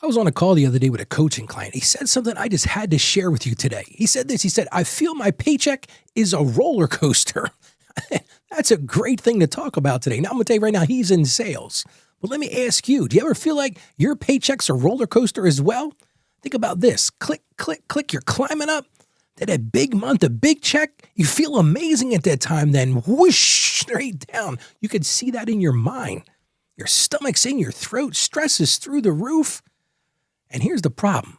I was on a call the other day with a coaching client. He said something I just had to share with you today. He said this, he said, I feel my paycheck is a roller coaster. That's a great thing to talk about today. Now, I'm going to tell you right now, he's in sales. But let me ask you, do you ever feel like your paycheck's a roller coaster as well? Think about this. Click, click, click. You're climbing up. Then a big month, a big check. You feel amazing at that time. Then whoosh, straight down. You could see that in your mind. Your stomach's in your throat. Stress is through the roof. And here's the problem.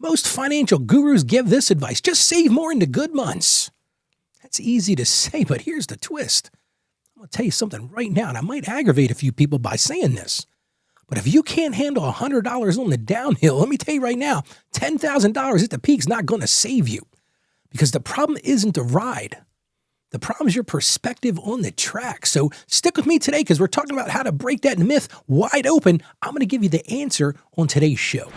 Most financial gurus give this advice. Just save more in the good months. That's easy to say, but here's the twist. I'm going to tell you something right now, and I might aggravate a few people by saying this. But if you can't handle $100 on the downhill, let me tell you right now, $10,000 at the peak's not going to save you. Because the problem isn't the ride. The problem is your perspective on the track. So stick with me today because we're talking about how to break that myth wide open. I'm going to give you the answer on today's show.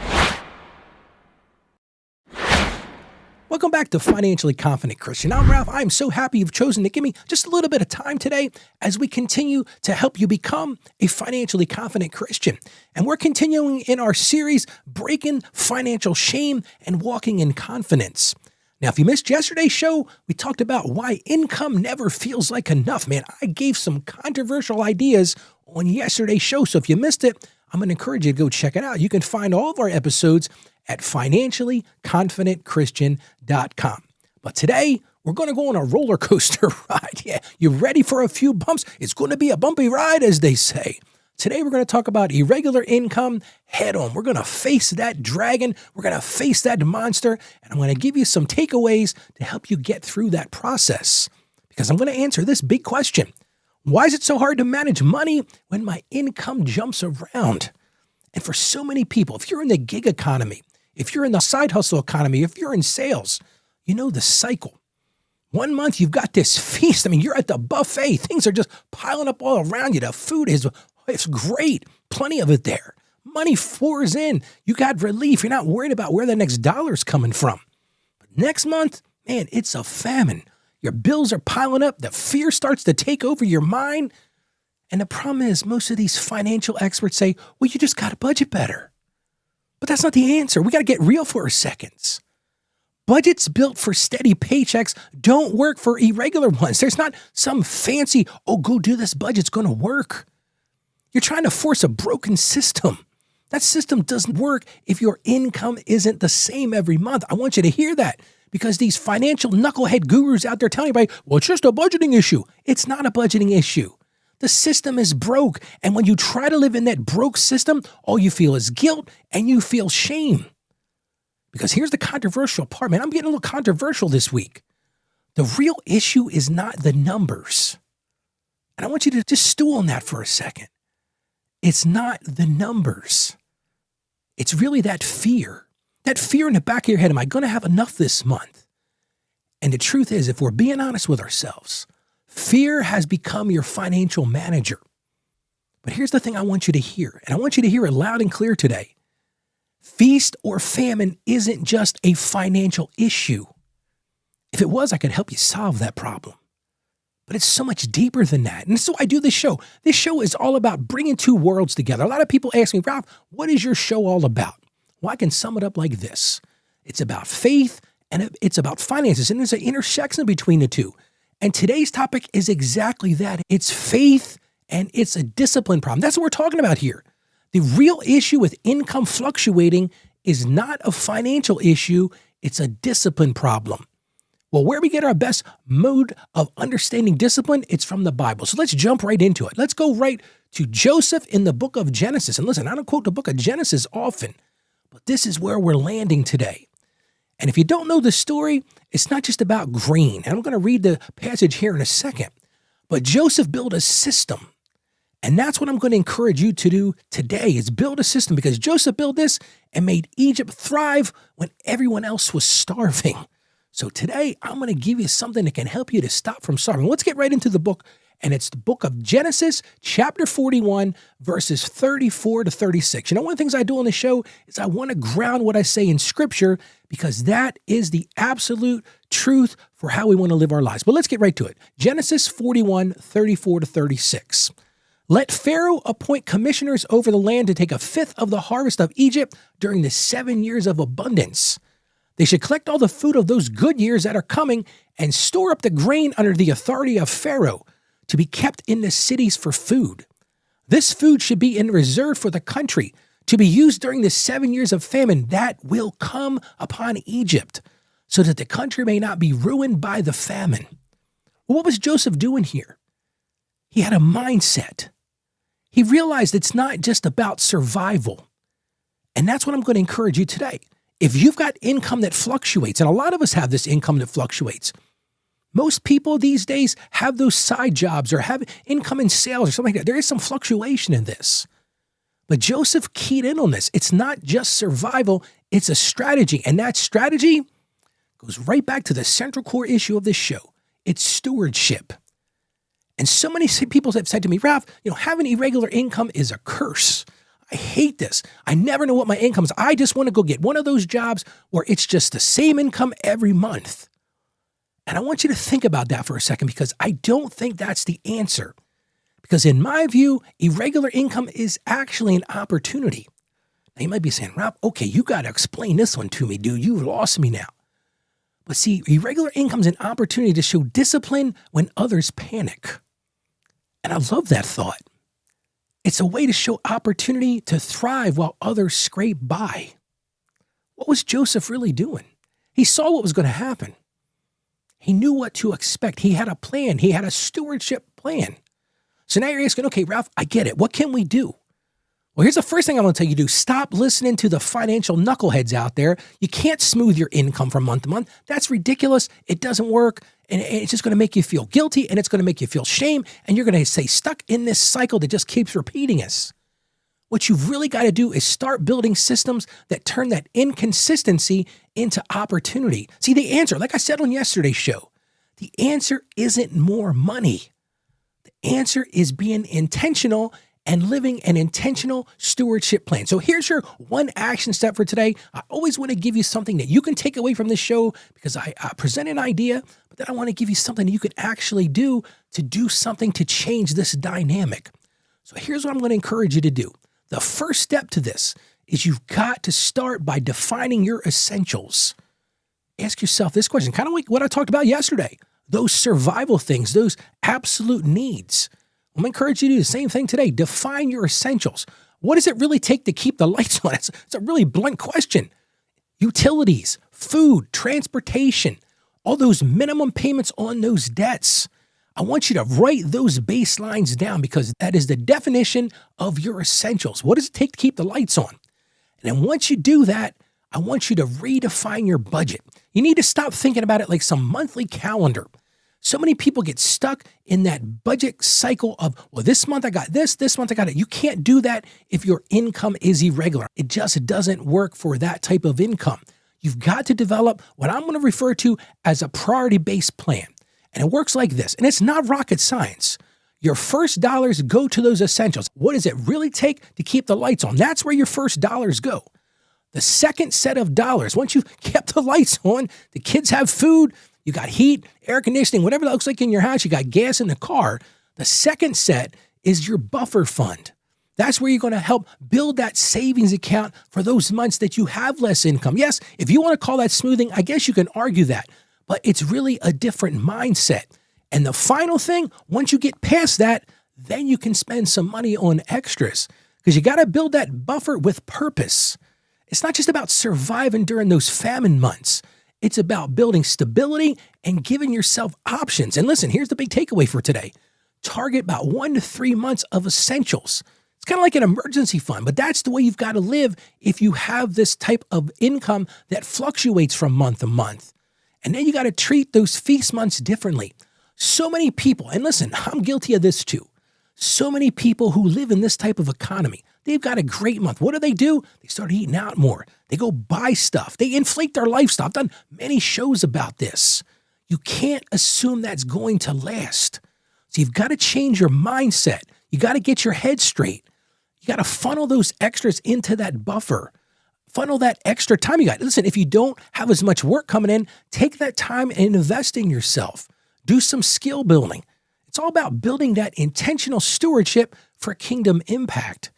Welcome back to Financially Confident Christian. I'm Ralph. I'm so happy you've chosen to give me just a little bit of time today as we continue to help you become a financially confident Christian. And we're continuing in our series, Breaking Financial Shame and Walking in Confidence. Now, if you missed yesterday's show, we talked about why income never feels like enough. Man, I gave some controversial ideas on yesterday's show. So if you missed it, I'm going to encourage you to go check it out. You can find all of our episodes at financiallyconfidentchristian.com. But today, we're going to go on a roller coaster ride. Yeah, you ready for a few bumps? It's going to be a bumpy ride, as they say. Today, we're going to talk about irregular income head on. We're going to face that dragon. We're going to face that monster. And I'm going to give you some takeaways to help you get through that process. Because I'm going to answer this big question. Why is it so hard to manage money when my income jumps around? And for so many people, if you're in the gig economy, if you're in the side hustle economy, if you're in sales, you know the cycle. 1 month, you've got this feast. I mean, you're at the buffet. Things are just piling up all around you. The food it's great. Plenty of it there. Money pours in. You got relief. You're not worried about where the next dollar's coming from. But next month, man, it's a famine. Your bills are piling up. The fear starts to take over your mind. And the problem is most of these financial experts say, well, you just got to budget better. But that's not the answer. We got to get real for a second. Budgets built for steady paychecks don't work for irregular ones. There's not some fancy, go do this budget's going to work. You're trying to force a broken system. That system doesn't work if your income isn't the same every month. I want you to hear that because these financial knucklehead gurus out there telling everybody, well, it's just a budgeting issue. It's not a budgeting issue. The system is broke. And when you try to live in that broke system, all you feel is guilt and you feel shame. Because here's the controversial part, man. I'm getting a little controversial this week. The real issue is not the numbers. And I want you to just stew on that for a second. It's not the numbers. It's really that fear in the back of your head. Am I going to have enough this month? And the truth is, if we're being honest with ourselves, fear has become your financial manager. But here's the thing I want you to hear, and I want you to hear it loud and clear today. Feast or famine isn't just a financial issue. If it was, I could help you solve that problem. But it's so much deeper than that. And so I do this show. This show is all about bringing two worlds together. A lot of people ask me, Ralph, what is your show all about? Well, I can sum it up like this. It's about faith and it's about finances. And there's an intersection between the two. And today's topic is exactly that. It's faith and it's a discipline problem. That's what we're talking about here. The real issue with income fluctuating is not a financial issue. It's a discipline problem. Well, where we get our best mode of understanding discipline, it's from the Bible. So let's jump right into it. Let's go right to Joseph in the book of Genesis. And listen, I don't quote the book of Genesis often, but this is where we're landing today. And if you don't know the story, it's not just about grain. And I'm going to read the passage here in a second. But Joseph built a system. And that's what I'm going to encourage you to do today is build a system because Joseph built this and made Egypt thrive when everyone else was starving. So today, I'm going to give you something that can help you to stop from starving. Let's get right into the book, and it's the book of Genesis, chapter 41, verses 34 to 36. You know, one of the things I do on the show is I want to ground what I say in Scripture because that is the absolute truth for how we want to live our lives. But let's get right to it. Genesis 41, 34 to 36. Let Pharaoh appoint commissioners over the land to take a fifth of the harvest of Egypt during the 7 years of abundance. They should collect all the food of those good years that are coming and store up the grain under the authority of Pharaoh to be kept in the cities for food. This food should be in reserve for the country to be used during the 7 years of famine that will come upon Egypt, so that the country may not be ruined by the famine. Well, what was Joseph doing here? He had a mindset. He realized it's not just about survival. And that's what I'm going to encourage you today. If you've got income that fluctuates, and a lot of us have this income that fluctuates, most people these days have those side jobs or have income in sales or something like that. There is some fluctuation in this. But Joseph keyed in on this. It's not just survival, it's a strategy. And that strategy goes right back to the central core issue of this show. It's stewardship. And so many people have said to me, Ralph, having irregular income is a curse. I hate this. I never know what my income is. I just want to go get one of those jobs where it's just the same income every month. And I want you to think about that for a second, because I don't think that's the answer. Because in my view, irregular income is actually an opportunity. Now you might be saying, Ralph, okay, you got to explain this one to me, dude. You've lost me now. But see, irregular income is an opportunity to show discipline when others panic. And I love that thought. It's a way to show opportunity to thrive while others scrape by. What was Joseph really doing? He saw what was going to happen. He knew what to expect. He had a plan. He had a stewardship plan. So now you're asking, okay, Ralph, I get it. What can we do? Well, here's the first thing I want to tell you to do. Stop listening to the financial knuckleheads out there. You can't smooth your income from month to month. That's ridiculous. It doesn't work. And it's just going to make you feel guilty, and it's going to make you feel shame. And you're going to stay stuck in this cycle that just keeps repeating us. What you've really got to do is start building systems that turn that inconsistency into opportunity. See, the answer, like I said on yesterday's show, the answer isn't more money. The answer is being intentional and living an intentional stewardship plan. So here's your one action step for today. I always want to give you something that you can take away from this show, because I present an idea, but then I want to give you something you can actually do to do something to change this dynamic. So here's what I'm going to encourage you to do. The first step to this is you've got to start by defining your essentials. Ask yourself this question, kind of like what I talked about yesterday. Those survival things, those absolute needs. I'm going to encourage you to do the same thing today. Define your essentials. What does it really take to keep the lights on? It's a really blunt question. Utilities, food, transportation, all those minimum payments on those debts. I want you to write those baselines down, because that is the definition of your essentials. What does it take to keep the lights on? And then once you do that, I want you to redefine your budget. You need to stop thinking about it like some monthly calendar. So many people get stuck in that budget cycle of, well, this month I got this month I got it. You can't do that if your income is irregular. It just doesn't work for that type of income. You've got to develop what I'm going to refer to as a priority-based plan. And it works like this, and it's not rocket science. Your first dollars go to those essentials. What does it really take to keep the lights on? That's where your first dollars go. The second set of dollars, once you've kept the lights on, the kids have food, you got heat, air conditioning, whatever that looks like in your house, you got gas in the car. The second set is your buffer fund. That's where you're going to help build that savings account for those months that you have less income. Yes, if you want to call that smoothing, I guess you can argue that, but it's really a different mindset. And the final thing, once you get past that, then you can spend some money on extras, because you got to build that buffer with purpose. It's not just about surviving during those famine months. It's about building stability and giving yourself options. And listen, here's the big takeaway for today. Target about 1 to 3 months of essentials. It's kind of like an emergency fund, but that's the way you've got to live if you have this type of income that fluctuates from month to month. And then you got to treat those feast months differently. So many people, and listen, I'm guilty of this too. So many people who live in this type of economy, they've got a great month. What do? They start eating out more. They go buy stuff. They inflate their lifestyle. I've done many shows about this. You can't assume that's going to last. So you've got to change your mindset. You got to get your head straight. You got to funnel those extras into that buffer. Funnel that extra time you got. Listen, if you don't have as much work coming in, take that time and invest in yourself. Do some skill building. It's all about building that intentional stewardship for kingdom impact.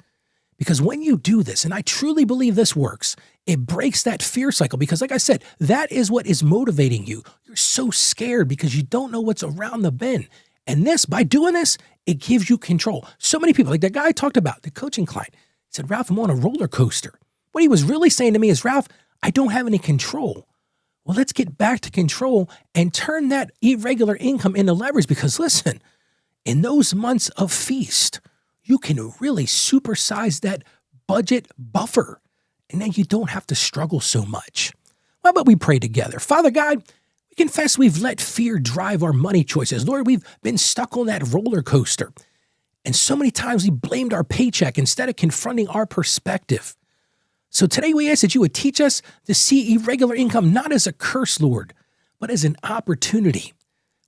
Because when you do this, and I truly believe this works, it breaks that fear cycle. Because like I said, that is what is motivating you. You're so scared because you don't know what's around the bend. And this, by doing this, it gives you control. So many people, like that guy I talked about, the coaching client, he said, Ralph, I'm on a roller coaster. What he was really saying to me is, Ralph, I don't have any control. Well, let's get back to control and turn that irregular income into leverage. Because listen, in those months of feast, you can really supersize that budget buffer, and then you don't have to struggle so much. How about we pray together? Father God, we confess we've let fear drive our money choices. Lord, we've been stuck on that roller coaster, and so many times we blamed our paycheck instead of confronting our perspective. So today we ask that you would teach us to see irregular income not as a curse, Lord, but as an opportunity.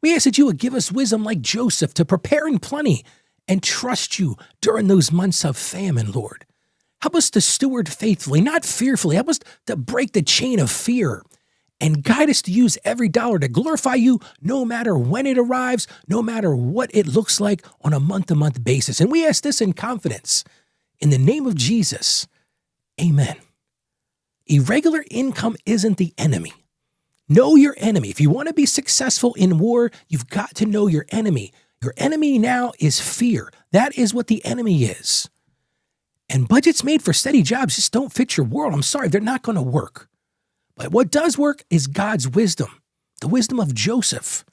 We ask that you would give us wisdom like Joseph to prepare in plenty and trust you during those months of famine, Lord. Help us to steward faithfully, not fearfully. Help us to break the chain of fear and guide us to use every dollar to glorify you no matter when it arrives, no matter what it looks like on a month-to-month basis. And we ask this in confidence. In the name of Jesus, amen. Irregular income isn't the enemy. Know your enemy. If you want to be successful in war, you've got to know your enemy. Your enemy now is fear. That is what the enemy is. And budgets made for steady jobs just don't fit your world. I'm sorry, they're not going to work. But what does work is God's wisdom, the wisdom of Joseph.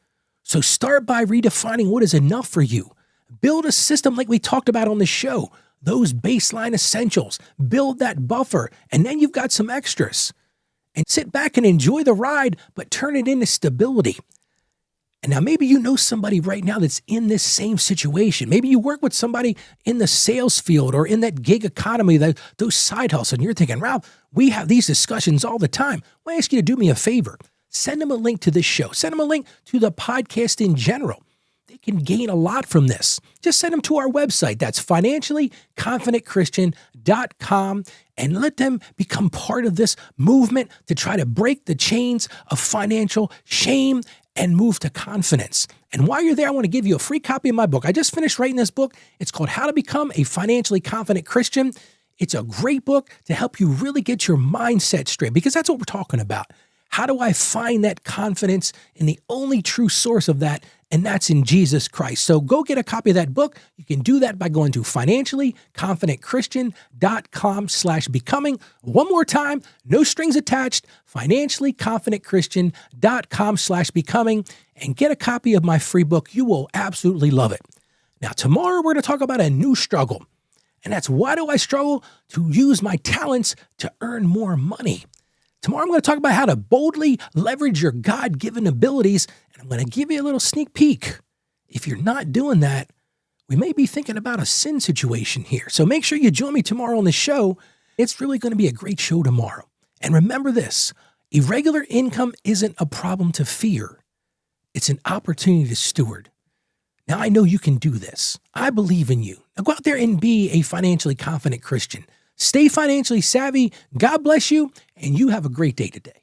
So start by redefining what is enough for you. Build a system like we talked about on the show, those baseline essentials. Build that buffer, and then you've got some extras. And sit back and enjoy the ride, but turn it into stability. And now maybe you know somebody right now that's in this same situation. Maybe you work with somebody in the sales field or in that gig economy, those side hustles, and you're thinking, Ralph, we have these discussions all the time. I ask you to do me a favor. Send them a link to this show. Send them a link to the podcast in general. They can gain a lot from this. Just send them to our website. That's financiallyconfidentchristian.com, and let them become part of this movement to try to break the chains of financial shame and move to confidence. And while you're there, I want to give you a free copy of my book. I just finished writing this book. It's called How to Become a Financially Confident Christian. It's a great book to help you really get your mindset straight, because that's what we're talking about. How do I find that confidence in the only true source of that? And that's in Jesus Christ. So go get a copy of that book. You can do that by going to financiallyconfidentchristian.com/becoming. One more time, no strings attached, financiallyconfidentchristian.com/becoming, and get a copy of my free book. You will absolutely love it. Now, tomorrow we're going to talk about a new struggle. And that's, why do I struggle to use my talents to earn more money? Tomorrow, I'm going to talk about how to boldly leverage your God-given abilities, and I'm going to give you a little sneak peek. If you're not doing that, we may be thinking about a sin situation here. So make sure you join me tomorrow on the show. It's really going to be a great show tomorrow. And remember this, irregular income isn't a problem to fear. It's an opportunity to steward. Now, I know you can do this. I believe in you. Now go out there and be a financially confident Christian. Stay financially savvy. God bless you, and you have a great day today.